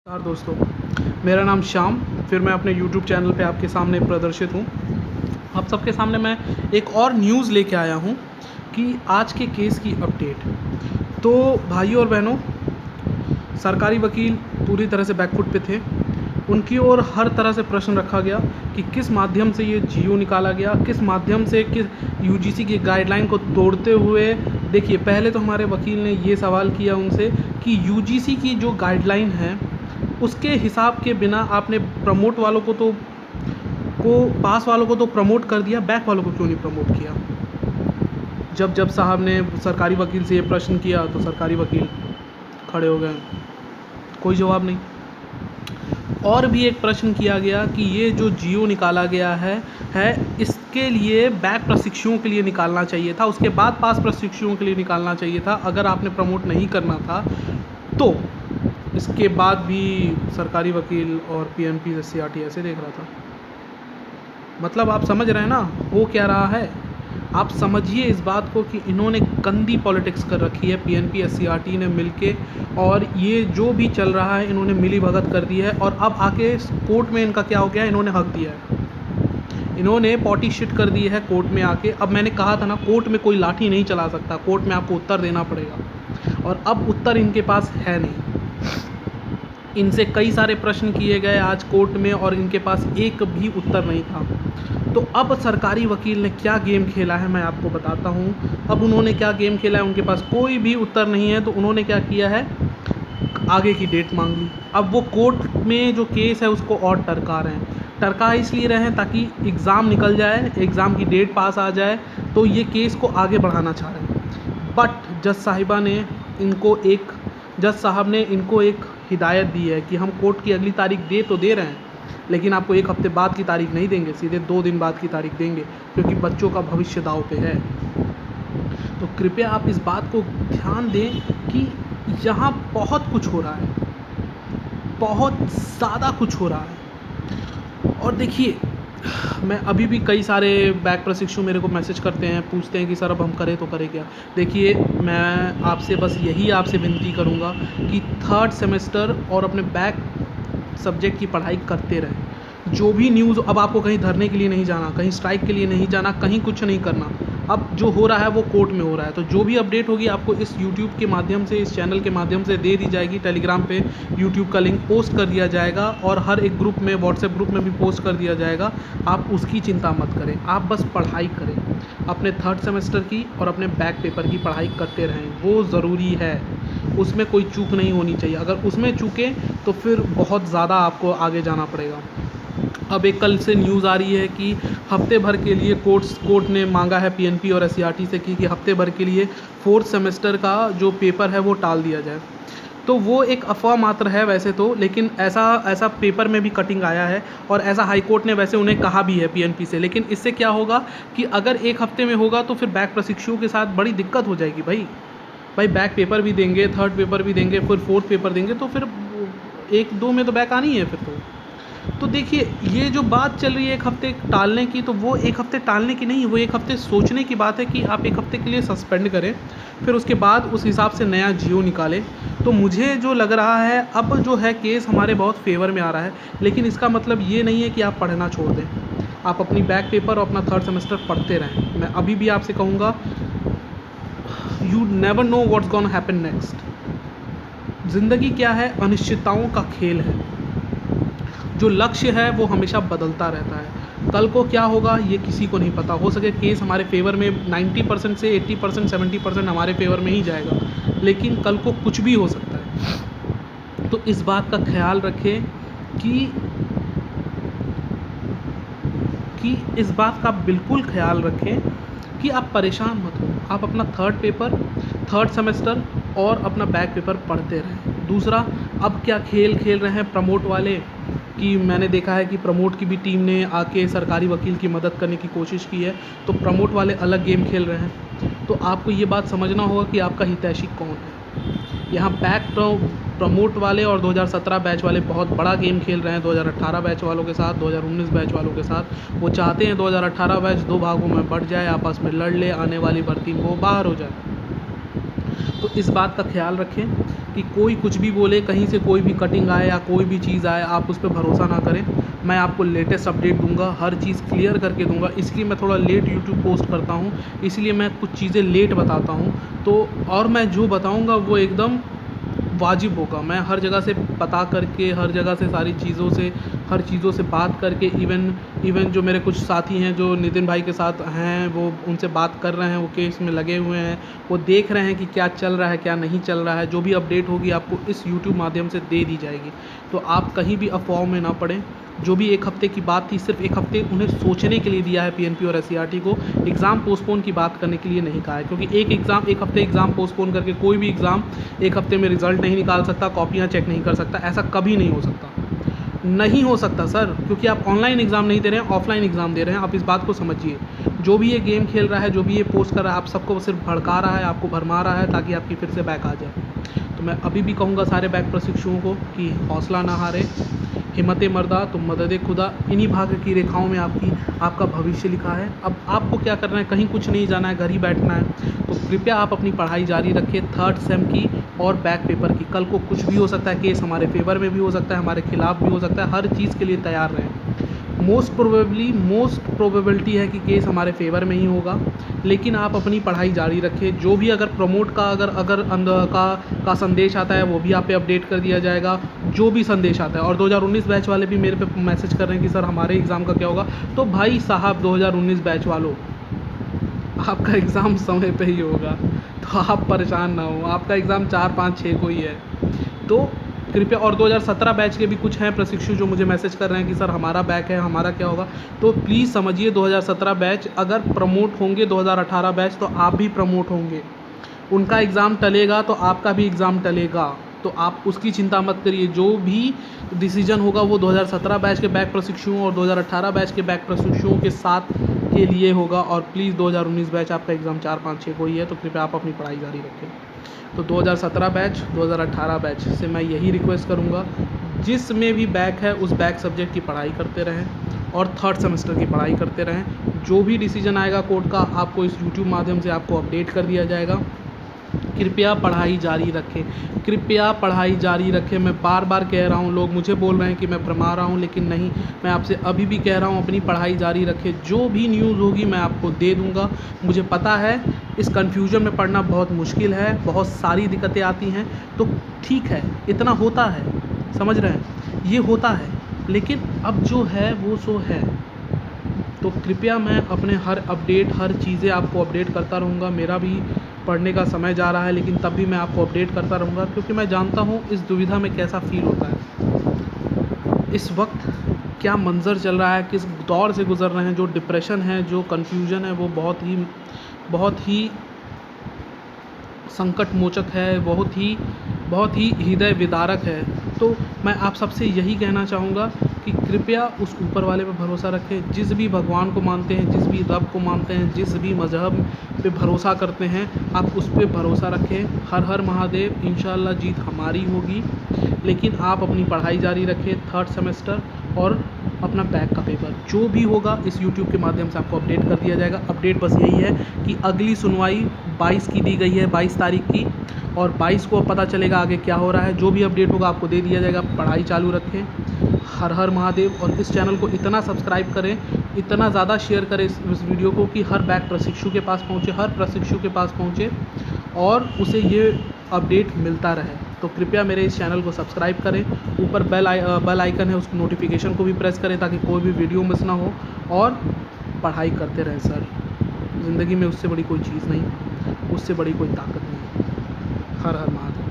नमस्कार दोस्तों, मेरा नाम श्याम। फिर मैं अपने YouTube चैनल पे आपके सामने प्रदर्शित हूँ। आप सबके सामने मैं एक और न्यूज़ लेके आया हूँ कि आज के केस की अपडेट। तो भाइयों और बहनों, सरकारी वकील पूरी तरह से बैकफुट पे थे। उनकी ओर हर तरह से प्रश्न रखा गया कि किस माध्यम से ये जीओ निकाला गया, किस माध्यम से किस यूजीसी की गाइडलाइन को तोड़ते हुए। देखिए, पहले तो हमारे वकील ने ये सवाल किया उनसे कि यूजीसी की जो गाइडलाइन है उसके हिसाब के बिना आपने प्रमोट वालों को पास वालों को तो प्रमोट कर दिया, बैक वालों को क्यों नहीं प्रमोट किया। जब साहब ने सरकारी वकील से ये प्रश्न किया तो सरकारी वकील खड़े हो गए, कोई जवाब नहीं। और भी एक प्रश्न किया गया कि ये जो जीओ निकाला गया है इसके लिए बैक प्रशिक्षुओं के लिए निकालना चाहिए था, उसके बाद पास प्रशिक्षुओं के लिए निकालना चाहिए था अगर आपने प्रमोट नहीं करना था तो। इसके बाद भी सरकारी वकील और पीएनपी एससीईआरटी ऐसे देख रहा था। मतलब आप समझ रहे हैं ना हो क्या रहा है। आप समझिए इस बात को कि इन्होंने गंदी पॉलिटिक्स कर रखी है पीएनपी एससीईआरटी ने मिलके, और ये जो भी चल रहा है इन्होंने मिली भगत कर दी है। और अब आके कोर्ट में इनका क्या हो गया, इन्होंने हक दिया है, इन्होंने पॉटी शिट कर दी है कोर्ट में आके। अब मैंने कहा था ना, कोर्ट में कोई लाठी नहीं चला सकता, कोर्ट में आपको उत्तर देना पड़ेगा, और अब उत्तर इनके पास है नहीं। इनसे कई सारे प्रश्न किए गए आज कोर्ट में और इनके पास एक भी उत्तर नहीं था। तो अब सरकारी वकील ने क्या गेम खेला है मैं आपको बताता हूँ। अब उन्होंने क्या गेम खेला है, उनके पास कोई भी उत्तर नहीं है तो उन्होंने क्या किया है, आगे की डेट मांग ली। अब वो कोर्ट में जो केस है उसको और टरका रहे हैं। टरका इसलिए रहे हैं ताकि एग्ज़ाम निकल जाए, एग्ज़ाम की डेट पास आ जाए, तो ये केस को आगे बढ़ाना चाह रहे हैं। बट जज साहब ने इनको एक हिदायत दी है कि हम कोर्ट की अगली तारीख दे तो दे रहे हैं, लेकिन आपको एक हफ्ते बाद की तारीख नहीं देंगे, सीधे 2 दिन बाद की तारीख देंगे, क्योंकि बच्चों का भविष्य दांव पे है। तो कृपया आप इस बात को ध्यान दें कि यहाँ बहुत कुछ हो रहा है, बहुत ज़्यादा कुछ हो रहा है। और देखिए, मैं अभी भी कई सारे बैक प्रशिक्षु मेरे को मैसेज करते हैं, पूछते हैं कि सर अब हम करें तो करें क्या। देखिए, मैं आपसे बस यही आपसे विनती करूँगा कि 3rd सेमेस्टर और अपने बैक सब्जेक्ट की पढ़ाई करते रहें। जो भी न्यूज़, अब आपको कहीं धरने के लिए नहीं जाना, कहीं स्ट्राइक के लिए नहीं जाना, कहीं कुछ नहीं करना। अब जो हो रहा है वो कोर्ट में हो रहा है, तो जो भी अपडेट होगी आपको इस यूट्यूब के माध्यम से, इस चैनल के माध्यम से दे दी जाएगी। टेलीग्राम पे यूट्यूब का लिंक पोस्ट कर दिया जाएगा और हर एक ग्रुप में, व्हाट्सएप ग्रुप में भी पोस्ट कर दिया जाएगा। आप उसकी चिंता मत करें, आप बस पढ़ाई करें, अपने 3rd सेमेस्टर की और अपने बैक पेपर की पढ़ाई करते रहें, वो ज़रूरी है। उसमें कोई चूक नहीं होनी चाहिए, अगर उसमें चूकें तो फिर बहुत ज़्यादा आपको आगे जाना पड़ेगा। अब एक कल से न्यूज़ आ रही है कि हफ्ते भर के लिए कोर्ट ने मांगा है पीएनपी और एससीईआरटी से कि हफ्ते भर के लिए 4th सेमेस्टर का जो पेपर है वो टाल दिया जाए। तो वो एक अफवाह मात्र है वैसे तो, लेकिन ऐसा पेपर में भी कटिंग आया है और ऐसा हाई कोर्ट ने वैसे उन्हें कहा भी है पीएनपी से। लेकिन इससे क्या होगा कि अगर एक हफ्ते में होगा तो फिर बैक प्रशिक्षुओं के साथ बड़ी दिक्कत हो जाएगी। भाई बैक पेपर भी देंगे, 3rd पेपर भी देंगे, फिर 4th पेपर देंगे, तो फिर 1-2 में तो बैक आनी है फिर तो देखिए, ये जो बात चल रही है 1 हफ्ते टालने की, तो वो 1 हफ्ते टालने की नहीं, वो 1 हफ्ते सोचने की बात है कि आप 1 हफ्ते के लिए सस्पेंड करें, फिर उसके बाद उस हिसाब से नया जीओ निकालें। तो मुझे जो लग रहा है, अब जो है केस हमारे बहुत फेवर में आ रहा है, लेकिन इसका मतलब ये नहीं है कि आप पढ़ना छोड़ दें। आप अपनी बैक पेपर और अपना 3rd सेमेस्टर पढ़ते रहें। मैं अभी भी आपसे कहूँगा, you never know what's gonna happen next. ज़िंदगी क्या है, अनिश्चितताओं का खेल है। जो लक्ष्य है वो हमेशा बदलता रहता है। कल को क्या होगा ये किसी को नहीं पता। हो सके केस हमारे फेवर में 90% से 80%, 70% हमारे फेवर में ही जाएगा, लेकिन कल को कुछ भी हो सकता है। तो इस बात का ख्याल रखें कि इस बात का बिल्कुल ख्याल रखें कि आप परेशान मत हो। आप अपना 3rd पेपर, 3rd सेमेस्टर और अपना बैक पेपर पढ़ते रहें। दूसरा, अब क्या खेल खेल रहे हैं प्रमोट वाले, कि मैंने देखा है कि प्रमोट की भी टीम ने आके सरकारी वकील की मदद करने की कोशिश की है, तो प्रमोट वाले अलग गेम खेल रहे हैं। तो आपको ये बात समझना होगा कि आपका हितैषी कौन है। यहाँ बैक प्रमोट वाले और 2017 बैच वाले बहुत बड़ा गेम खेल रहे हैं 2018 बैच वालों के साथ, 2019 बैच वालों के साथ। वो चाहते हैं 2018 बैच 2 भागों में बढ़ जाए, आपस में लड़ ले, आने वाली भर्ती में वो बाहर हो जाए। तो इस बात का ख्याल रखें कि कोई कुछ भी बोले, कहीं से कोई भी कटिंग आए या कोई भी चीज़ आए, आप उस पे भरोसा ना करें। मैं आपको लेटेस्ट अपडेट दूंगा, हर चीज़ क्लियर करके दूंगा। इसलिए मैं थोड़ा लेट यूट्यूब पोस्ट करता हूँ, इसलिए मैं कुछ चीज़ें लेट बताता हूँ। तो और मैं जो बताऊँगा वो एकदम वाजिब होगा। मैं हर जगह से पता करके, हर जगह से सारी चीज़ों से, हर चीज़ों से बात करके, इवन जो मेरे कुछ साथी हैं जो नितिन भाई के साथ हैं, वो उनसे बात कर रहे हैं, वो केस में लगे हुए हैं, वो देख रहे हैं कि क्या चल रहा है क्या नहीं चल रहा है। जो भी अपडेट होगी आपको इस यूट्यूब माध्यम से दे दी जाएगी। तो आप कहीं भी अफवाह में ना पड़ें। जो भी एक हफ़्ते की बात थी, सिर्फ एक हफ़्ते उन्हें सोचने के लिए दिया है पीएनपी और एससीईआरटी को, एग्ज़ाम पोस्टपोन की बात करने के लिए नहीं कहा है। क्योंकि एक हफ़्ते एग्ज़ाम पोस्टपोन करके कोई भी एग्ज़ाम एक हफ़्ते में रिज़ल्ट नहीं निकाल सकता, कॉपियाँ चेक नहीं कर सकता। ऐसा कभी नहीं हो सकता, नहीं हो सकता सर। क्योंकि आप ऑनलाइन एग्ज़ाम नहीं दे रहे हैं, ऑफलाइन एग्ज़ाम दे रहे हैं। आप इस बात को समझिए। जो भी ये गेम खेल रहा है, जो भी ये पोस्ट कर रहा है, आप सबको सिर्फ भड़का रहा है, आपको भरमा रहा है ताकि आपकी फिर से बैक आ जाए। तो मैं अभी भी कहूँगा सारे बैक प्रशिक्षुओं को कि हौसला ना हारे, हिम्मत मर्दा तो मदद खुदा। इन्हीं भाग्य की रेखाओं में आपका भविष्य लिखा है। अब आपको क्या करना है, कहीं कुछ नहीं जाना है, घर ही बैठना है। तो कृपया आप अपनी पढ़ाई जारी रखें, 3rd सेम की और बैक पेपर की। कल को कुछ भी हो सकता है, केस हमारे फेवर में भी हो सकता है, हमारे खिलाफ भी हो सकता है। हर चीज़ के लिए तैयार रहें। मोस्ट प्रोबेबिलिटी है कि केस हमारे फेवर में ही होगा, लेकिन आप अपनी पढ़ाई जारी रखें। जो भी अगर प्रमोट का अगर अंदर का संदेश आता है, वो भी आप पे अपडेट कर दिया जाएगा, जो भी संदेश आता है। और 2019 बैच वाले भी मेरे पे मैसेज कर रहे हैं कि सर हमारे एग्ज़ाम का क्या होगा। तो भाई साहब 2019 बैच वालों, आपका एग्ज़ाम समय पे ही होगा, तो आप परेशान ना हो। आपका एग्ज़ाम 4, 5, 6 को ही है। तो कृपया, और 2017 बैच के भी कुछ हैं प्रशिक्षु जो मुझे मैसेज कर रहे हैं कि सर हमारा बैक है, हमारा क्या होगा। तो प्लीज़ समझिए, 2017 बैच अगर प्रमोट होंगे 2018 बैच, तो आप भी प्रमोट होंगे। उनका एग्ज़ाम टलेगा तो आपका भी एग्ज़ाम टलेगा। तो आप उसकी चिंता मत करिए। जो भी डिसीजन होगा वो 2017 बैच के बैक प्रशिक्षुओं और 2018 बैच के बैक प्रशिक्षुओं के साथ के लिए होगा। और प्लीज़ 2019 बैच आपका एग्ज़ाम 4, 5, 6 को ही है, तो कृपया आप अपनी पढ़ाई जारी रखें। तो 2017 बैच, 2018 बैच से मैं यही रिक्वेस्ट करूँगा, जिसमें भी बैक है उस बैक सब्जेक्ट की पढ़ाई करते रहें और 3rd सेमेस्टर की पढ़ाई करते रहें। जो भी डिसीजन आएगा कोर्ट का, आपको इस यूट्यूब माध्यम से आपको अपडेट कर दिया जाएगा। कृपया पढ़ाई जारी रखें, कृपया पढ़ाई जारी रखें। मैं बार बार कह रहा हूँ, लोग मुझे बोल रहे हैं कि मैं भरमा रहा हूँ, लेकिन नहीं, मैं आपसे अभी भी कह रहा हूँ अपनी पढ़ाई जारी रखें। जो भी न्यूज़ होगी मैं आपको दे दूँगा। मुझे पता है इस कन्फ्यूजन में पढ़ना बहुत मुश्किल है, बहुत सारी दिक्कतें आती हैं। तो ठीक है, इतना होता है, समझ रहे हैं, ये होता है, लेकिन अब जो है वो सो है। तो कृपया मैं अपने हर अपडेट, हर चीज़ें आपको अपडेट करता रहूँगा। मेरा भी पढ़ने का समय जा रहा है, लेकिन तब भी मैं आपको अपडेट करता रहूँगा, क्योंकि मैं जानता हूँ इस दुविधा में कैसा फ़ील होता है, इस वक्त क्या मंज़र चल रहा है, किस दौर से गुज़र रहे हैं। जो डिप्रेशन है, जो कन्फ्यूजन है, वो बहुत ही संकट मोचक है, बहुत ही हृदय विदारक है। तो मैं आप सबसे यही कहना चाहूँगा कि कृपया उस ऊपर वाले पे भरोसा रखें। जिस भी भगवान को मानते हैं, जिस भी रब को मानते हैं, जिस भी मज़हब पे भरोसा करते हैं, आप उस पे भरोसा रखें। हर हर महादेव, इंशाअल्लाह जीत हमारी होगी। लेकिन आप अपनी पढ़ाई जारी रखें, 3rd सेमेस्टर और अपना बैक का पेपर जो भी होगा इस यूट्यूब के माध्यम से आपको अपडेट कर दिया जाएगा। अपडेट बस यही है कि अगली सुनवाई 22 की दी गई है, 22 तारीख की, और 22 को पता चलेगा आगे क्या हो रहा है। जो भी अपडेट होगा आपको दे दिया जाएगा। पढ़ाई चालू रखें। हर हर महादेव। और इस चैनल को इतना सब्सक्राइब करें, इतना ज़्यादा शेयर करें इस वीडियो को कि हर बैक प्रशिक्षु के पास पहुँचे, हर प्रशिक्षु के पास पहुँचे और उसे ये अपडेट मिलता रहे। तो कृपया मेरे इस चैनल को सब्सक्राइब करें। ऊपर बेल आइकन है, उसको नोटिफिकेशन को भी प्रेस करें ताकि कोई भी वीडियो मिस ना हो। और पढ़ाई करते रहें सर। ज़िंदगी में उससे बड़ी कोई चीज़ नहीं, उससे बड़ी कोई ताकत नहीं। हर हर महादेव।